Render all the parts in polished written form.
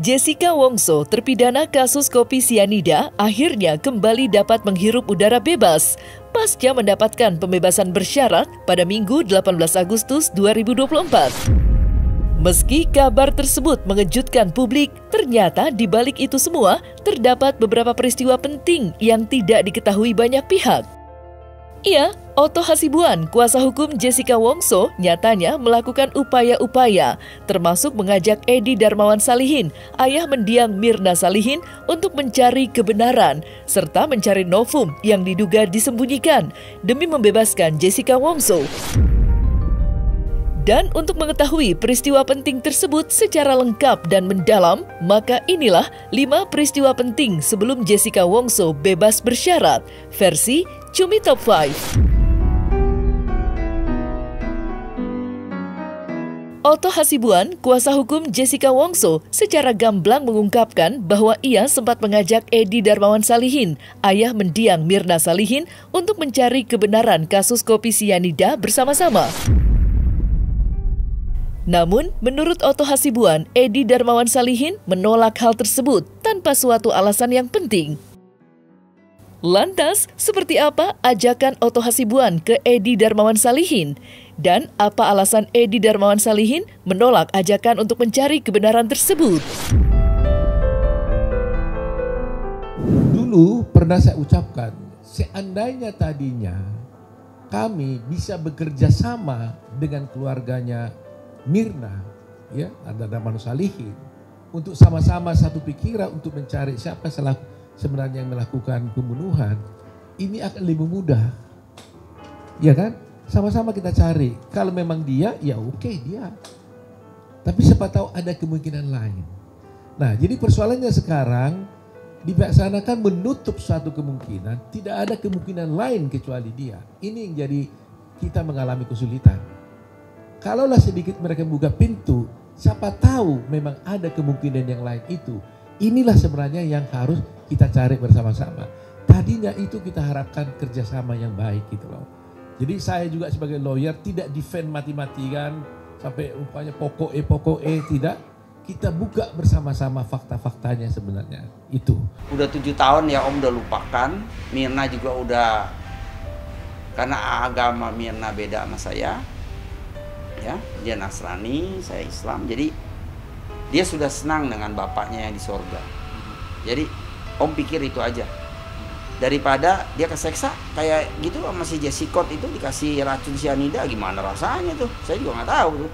Jessica Wongso, terpidana kasus kopi sianida, akhirnya kembali dapat menghirup udara bebas pasca mendapatkan pembebasan bersyarat pada Minggu 18 Agustus 2024. Meski kabar tersebut mengejutkan publik, ternyata di balik itu semua terdapat beberapa peristiwa penting yang tidak diketahui banyak pihak. Iya, Otto Hasibuan, kuasa hukum Jessica Wongso, nyatanya melakukan upaya-upaya, termasuk mengajak Edi Darmawan Salihin, ayah mendiang Mirna Salihin, untuk mencari kebenaran, serta mencari novum yang diduga disembunyikan, demi membebaskan Jessica Wongso. Dan untuk mengetahui peristiwa penting tersebut secara lengkap dan mendalam, maka inilah 5 peristiwa penting sebelum Jessica Wongso bebas bersyarat, versi Cumi Top 5. Otto Hasibuan, kuasa hukum Jessica Wongso, secara gamblang mengungkapkan bahwa ia sempat mengajak Edi Darmawan Salihin, ayah mendiang Mirna Salihin, untuk mencari kebenaran kasus kopi sianida bersama-sama. Namun, menurut Otto Hasibuan, Edi Darmawan Salihin menolak hal tersebut tanpa suatu alasan yang penting. Lantas, seperti apa ajakan Otto Hasibuan ke Edi Darmawan Salihin? Dan apa alasan Edi Darmawan Salihin menolak ajakan untuk mencari kebenaran tersebut? Dulu pernah saya ucapkan, seandainya tadinya kami bisa bekerja sama dengan keluarganya Mirna, ya, ada Darmawan Salihin, untuk sama-sama satu pikiran untuk mencari siapa sebenarnya yang melakukan pembunuhan, ini akan lebih mudah, ya kan? Sama-sama kita cari. Kalau memang dia, ya oke, dia. Tapi siapa tahu ada kemungkinan lain. Nah, jadi persoalannya sekarang di pihak sana kan menutup suatu kemungkinan, tidak ada kemungkinan lain kecuali dia. Ini yang jadi kita mengalami kesulitan. Kalaulah sedikit mereka buka pintu, siapa tahu memang ada kemungkinan yang lain itu. Inilah sebenarnya yang harus kita cari bersama-sama. Tadinya itu kita harapkan kerjasama yang baik gitu loh. Jadi saya juga sebagai lawyer tidak defend mati-matikan sampai upaya pokok tidak. Kita buka bersama-sama fakta-faktanya sebenarnya itu. Udah 7 tahun ya Om udah lupakan. Mirna juga udah, karena agama Mirna beda sama saya. Ya, dia Nasrani, saya Islam. Jadi dia sudah senang dengan bapaknya yang di sorga. Jadi Om pikir itu aja. Daripada dia keseksa kayak gitu sama si Jessica itu dikasih racun sianida, gimana rasanya tuh? Saya juga nggak tahu tuh.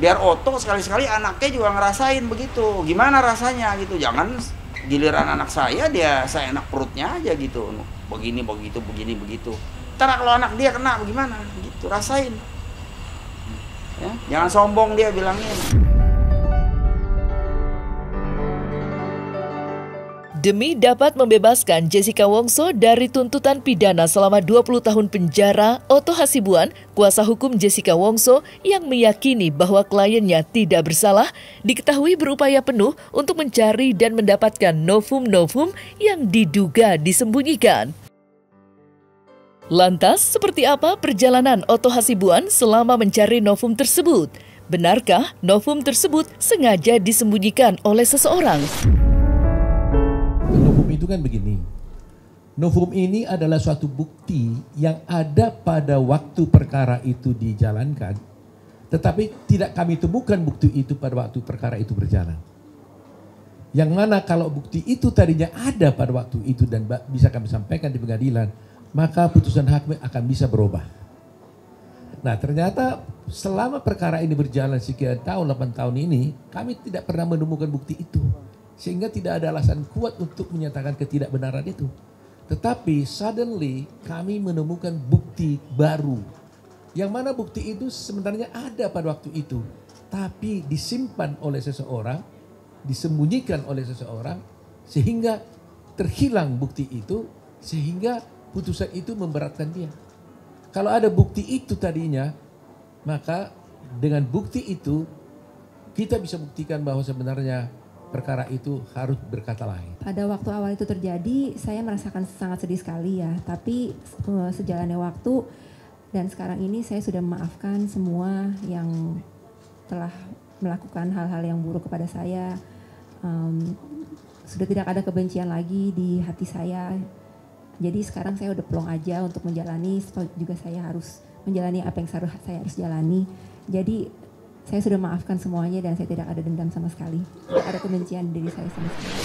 Biar Otto sekali-sekali anaknya juga ngerasain begitu. Gimana rasanya gitu. Jangan giliran anak saya saya enak perutnya aja gitu. Begini begitu, begini begitu. Ntar kalau anak dia kena bagaimana gitu, rasain. Ya, jangan sombong dia bilangnya. Demi dapat membebaskan Jessica Wongso dari tuntutan pidana selama 20 tahun penjara, Otto Hasibuan, kuasa hukum Jessica Wongso yang meyakini bahwa kliennya tidak bersalah, diketahui berupaya penuh untuk mencari dan mendapatkan novum-novum yang diduga disembunyikan. Lantas, seperti apa perjalanan Otto Hasibuan selama mencari novum tersebut? Benarkah novum tersebut sengaja disembunyikan oleh seseorang? Novum itu kan begini. Novum ini adalah suatu bukti yang ada pada waktu perkara itu dijalankan, tetapi tidak kami temukan bukti itu pada waktu perkara itu berjalan. Yang mana kalau bukti itu tadinya ada pada waktu itu dan bisa kami sampaikan di pengadilan, maka putusan hakim akan bisa berubah. Nah, ternyata selama perkara ini berjalan sekian tahun, 8 tahun ini, kami tidak pernah menemukan bukti itu. Sehingga tidak ada alasan kuat untuk menyatakan ketidakbenaran itu. Tetapi suddenly kami menemukan bukti baru. Yang mana bukti itu sebenarnya ada pada waktu itu. Tapi disimpan oleh seseorang, disembunyikan oleh seseorang, sehingga terhilang bukti itu, sehingga putusan itu memberatkan dia. Kalau ada bukti itu tadinya, maka dengan bukti itu kita bisa buktikan bahwa sebenarnya perkara itu harus berkata lain. Pada waktu awal itu terjadi, saya merasakan sangat sedih sekali ya. Tapi sejalannya waktu dan sekarang ini saya sudah memaafkan semua yang telah melakukan hal-hal yang buruk kepada saya. Sudah tidak ada kebencian lagi di hati saya. Jadi sekarang saya udah plong aja untuk menjalani, juga saya harus menjalani apa yang saya harus jalani. Jadi saya sudah maafkan semuanya dan saya tidak ada dendam sama sekali. Tidak ada kebencian di diri saya sama sekali.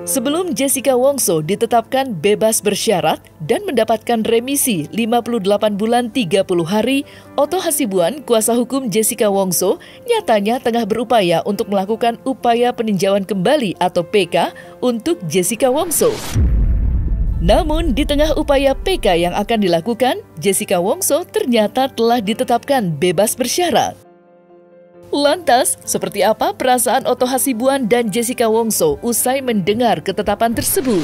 Sebelum Jessica Wongso ditetapkan bebas bersyarat dan mendapatkan remisi 58 bulan 30 hari, Otto Hasibuan, kuasa hukum Jessica Wongso, nyatanya tengah berupaya untuk melakukan upaya peninjauan kembali atau PK untuk Jessica Wongso. Namun, di tengah upaya PK yang akan dilakukan, Jessica Wongso ternyata telah ditetapkan bebas bersyarat. Lantas, seperti apa perasaan Otto Hasibuan dan Jessica Wongso usai mendengar ketetapan tersebut?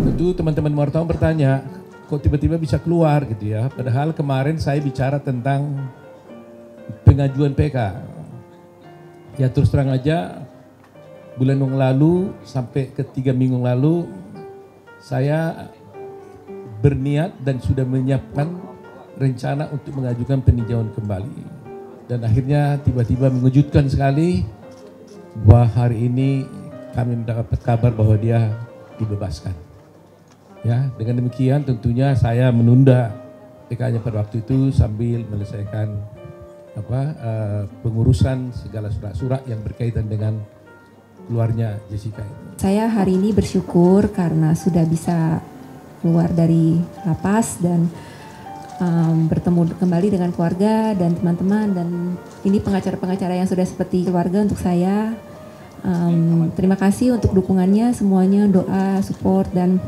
Tentu teman-teman wartawan bertanya, kok tiba-tiba bisa keluar gitu ya? Padahal kemarin saya bicara tentang pengajuan PK. Ya terus terang aja, bulan yang lalu sampai ke 3 minggu lalu, saya berniat dan sudah menyiapkan rencana untuk mengajukan peninjauan kembali. Dan akhirnya tiba-tiba mengejutkan sekali bahwa hari ini kami mendapat kabar bahwa dia dibebaskan. Ya, dengan demikian tentunya saya menunda PK-nya pada waktu itu sambil menyelesaikan pengurusan segala surat-surat yang berkaitan dengan keluarnya Jessica ini. Saya hari ini bersyukur karena sudah bisa keluar dari lapas dan bertemu kembali dengan keluarga dan teman-teman, dan ini pengacara-pengacara yang sudah seperti keluarga untuk saya. Terima kasih untuk dukungannya semuanya, doa, support, dan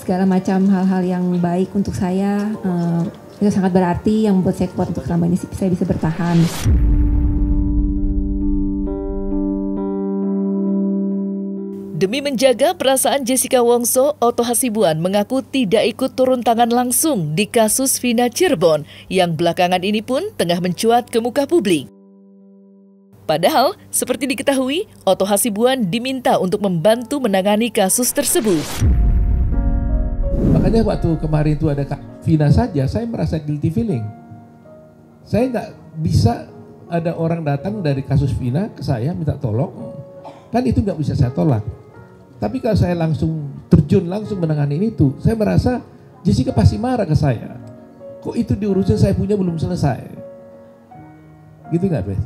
segala macam hal-hal yang baik untuk saya. Itu sangat berarti yang membuat saya kuat untuk selama ini saya bisa bertahan. Demi menjaga perasaan Jessica Wongso, Otto Hasibuan mengaku tidak ikut turun tangan langsung di kasus Vina Cirebon yang belakangan ini pun tengah mencuat ke muka publik. Padahal, seperti diketahui, Otto Hasibuan diminta untuk membantu menangani kasus tersebut. Makanya waktu kemarin itu ada Vina saja, saya merasa guilty feeling. Saya nggak bisa ada orang datang dari kasus Vina ke saya minta tolong, kan itu nggak bisa saya tolak. Tapi kalau saya langsung terjun, langsung menangani itu, saya merasa Jessica pasti marah ke saya. Kok itu diurusin saya punya belum selesai? Gitu nggak, Bes?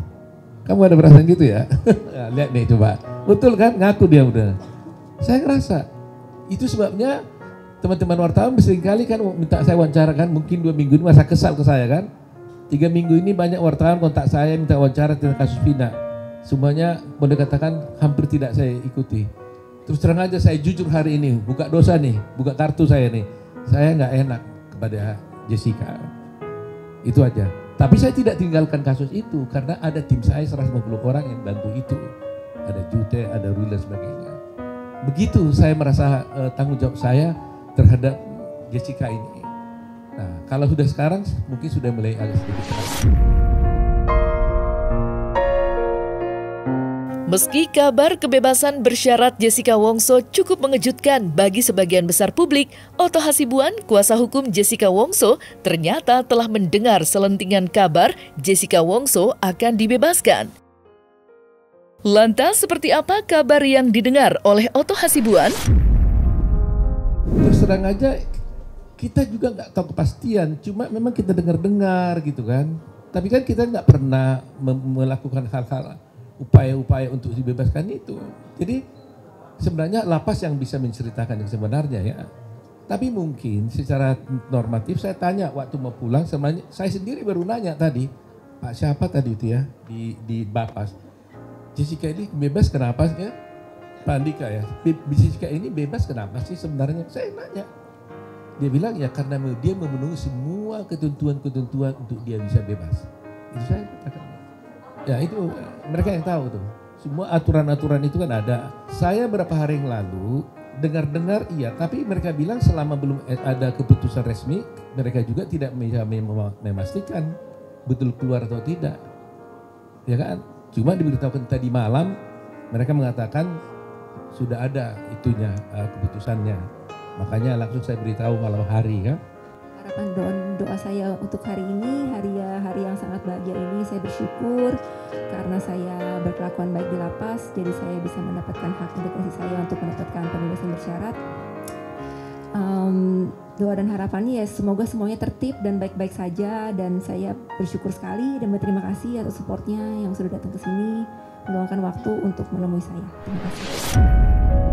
Kamu ada perasaan gitu ya? Nah, lihat nih coba. Betul kan? Ngaku dia udah. Saya ngerasa. Itu sebabnya teman-teman wartawan seringkali kan minta saya wawancara kan. Mungkin 2 minggu ini masa kesal ke saya kan. 3 minggu ini banyak wartawan kontak saya minta wawancara tentang kasus Vina. Semuanya boleh katakan hampir tidak saya ikuti. Terus terang aja saya jujur hari ini, buka dosa nih, buka kartu saya nih. Saya nggak enak kepada Jessica. Itu aja. Tapi saya tidak tinggalkan kasus itu karena ada tim saya 150 orang yang bantu itu. Ada Jute, ada Rui dan sebagainya. Begitu saya merasa tanggung jawab saya terhadap Jessica ini. Nah, kalau sudah sekarang mungkin sudah mulai agak sedikit tenang. Meski kabar kebebasan bersyarat Jessica Wongso cukup mengejutkan bagi sebagian besar publik, Otto Hasibuan, kuasa hukum Jessica Wongso, ternyata telah mendengar selentingan kabar Jessica Wongso akan dibebaskan. Lantas, seperti apa kabar yang didengar oleh Otto Hasibuan? Terus terang aja, kita juga nggak tahu kepastian, cuma memang kita dengar-dengar gitu kan. Tapi kan kita nggak pernah melakukan hal-hal upaya-upaya untuk dibebaskan itu. Jadi sebenarnya lapas yang bisa menceritakan yang sebenarnya ya. Tapi mungkin secara normatif saya tanya waktu mau pulang, sebenarnya saya sendiri baru nanya tadi, Pak siapa tadi itu ya di Bapas, Jessica ini bebas kenapa ya? Pak Andika ya, Jessica ini bebas kenapa sih sebenarnya? Saya nanya. Dia bilang ya karena dia memenuhi semua ketentuan-ketentuan untuk dia bisa bebas. Itu saya katakan. Ya itu mereka yang tahu tuh. Semua aturan-aturan itu kan ada. Saya beberapa hari yang lalu dengar-dengar iya, tapi mereka bilang selama belum ada keputusan resmi, mereka juga tidak bisa memastikan betul keluar atau tidak. Ya kan? Cuma diberitahukan tadi malam, mereka mengatakan sudah ada itunya keputusannya. Makanya langsung saya beritahu malam hari kan. harapan doa saya untuk hari ini, hari yang sangat bahagia ini, saya bersyukur karena saya berkelakuan baik di lapas, jadi saya bisa mendapatkan hak independence saya untuk mendapatkan pembebasan bersyarat. Doa dan harapannya ya semoga semuanya tertib dan baik-baik saja, dan saya bersyukur sekali dan berterima kasih atas supportnya yang sudah datang ke sini, meluangkan waktu untuk menemui saya. Terima kasih.